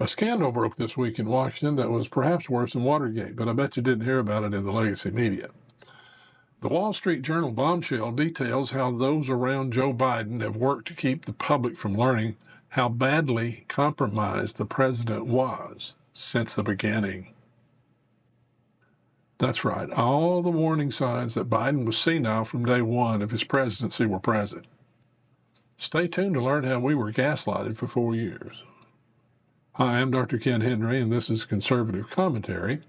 A scandal broke this week in Washington that was perhaps worse than Watergate, but I bet you didn't hear about it in the legacy media. The Wall Street Journal bombshell details how those around Joe Biden have worked to keep the public from learning how badly compromised the president was since the beginning. That's right, all the warning signs that Biden was senile from day one of his presidency were present. Stay tuned to learn how we were gaslighted for 4 years. Hi, I'm Dr. Ken Henry, and this is Conservative Commentary,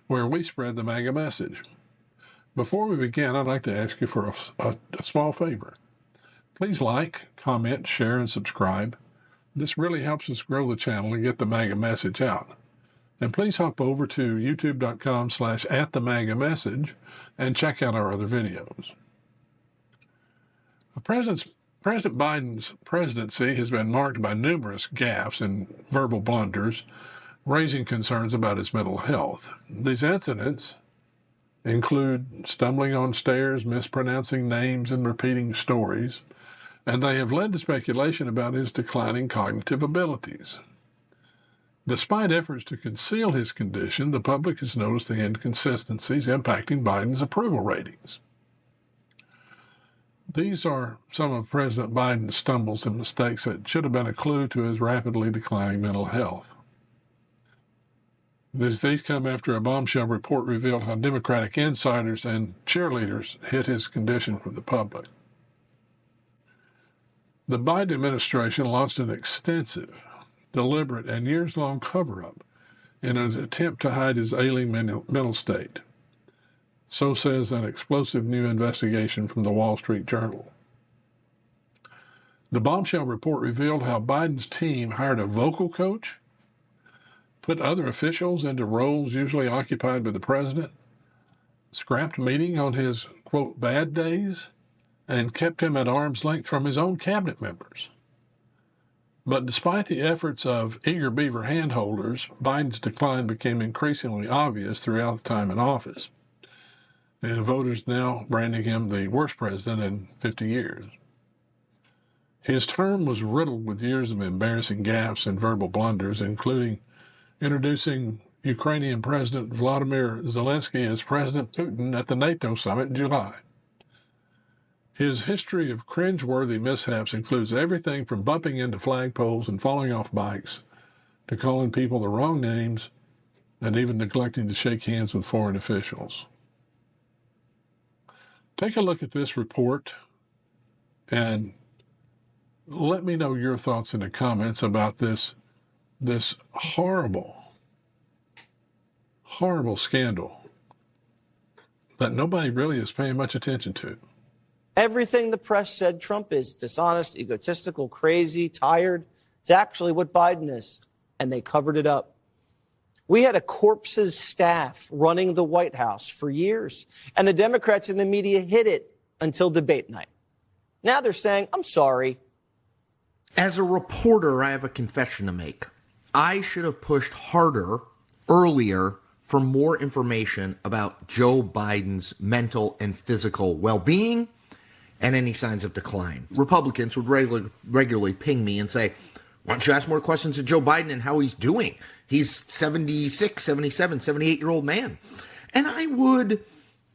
where we spread the MAGA message. Before we begin, I'd like to ask you for a small favor. Please like, comment, share, and subscribe. This really helps us grow the channel and get the MAGA message out. And please hop over to youtube.com/@themagamessage and check out our other videos. President Biden's presidency has been marked by numerous gaffes and verbal blunders, raising concerns about his mental health. These incidents include stumbling on stairs, mispronouncing names, and repeating stories, and they have led to speculation about his declining cognitive abilities. Despite efforts to conceal his condition, the public has noticed the inconsistencies impacting Biden's approval ratings. These are some of President Biden's stumbles and mistakes that should have been a clue to his rapidly declining mental health. These come after a bombshell report revealed how Democratic insiders and cheerleaders hid his condition from the public. The Biden administration launched an extensive, deliberate, and years-long cover-up in an attempt to hide his ailing mental state. So says an explosive new investigation from the Wall Street Journal. The bombshell report revealed how Biden's team hired a vocal coach, put other officials into roles usually occupied by the president, scrapped meeting on his, quote, bad days, and kept him at arm's length from his own cabinet members. But despite the efforts of eager beaver handholders, Biden's decline became increasingly obvious throughout the time in office, and voters now branding him the worst president in 50 years. His term was riddled with years of embarrassing gaffes and verbal blunders, including introducing Ukrainian President Vladimir Zelensky as President Putin at the NATO summit in July. His history of cringeworthy mishaps includes everything from bumping into flagpoles and falling off bikes to calling people the wrong names and even neglecting to shake hands with foreign officials. Take a look at this report and let me know your thoughts in the comments about this horrible scandal that nobody really is paying much attention to. Everything the press said Trump is dishonest, egotistical, crazy, tired. It's actually what Biden is, and they covered it up. We had a corpse's staff running the White House for years, and the Democrats and the media hid it until debate night. Now they're saying, I'm sorry. As a reporter, I have a confession to make. I should have pushed harder earlier for more information about Joe Biden's mental and physical well-being and any signs of decline. Republicans would regularly ping me and say, why don't you ask more questions of Joe Biden and how he's doing? He's 76, 77, 78-year-old man. And I would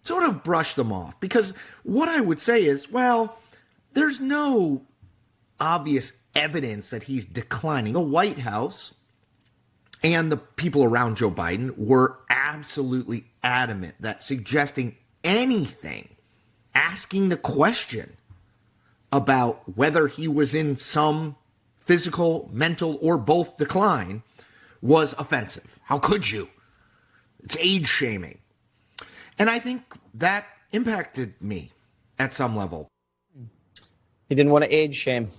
sort of brush them off because what I would say is, well, there's no obvious evidence that he's declining. The White House and the people around Joe Biden were absolutely adamant that suggesting anything, asking the question about whether he was in some physical, mental, or both decline was offensive. How could you? It's age shaming. And I think that impacted me at some level. He didn't want to age shame.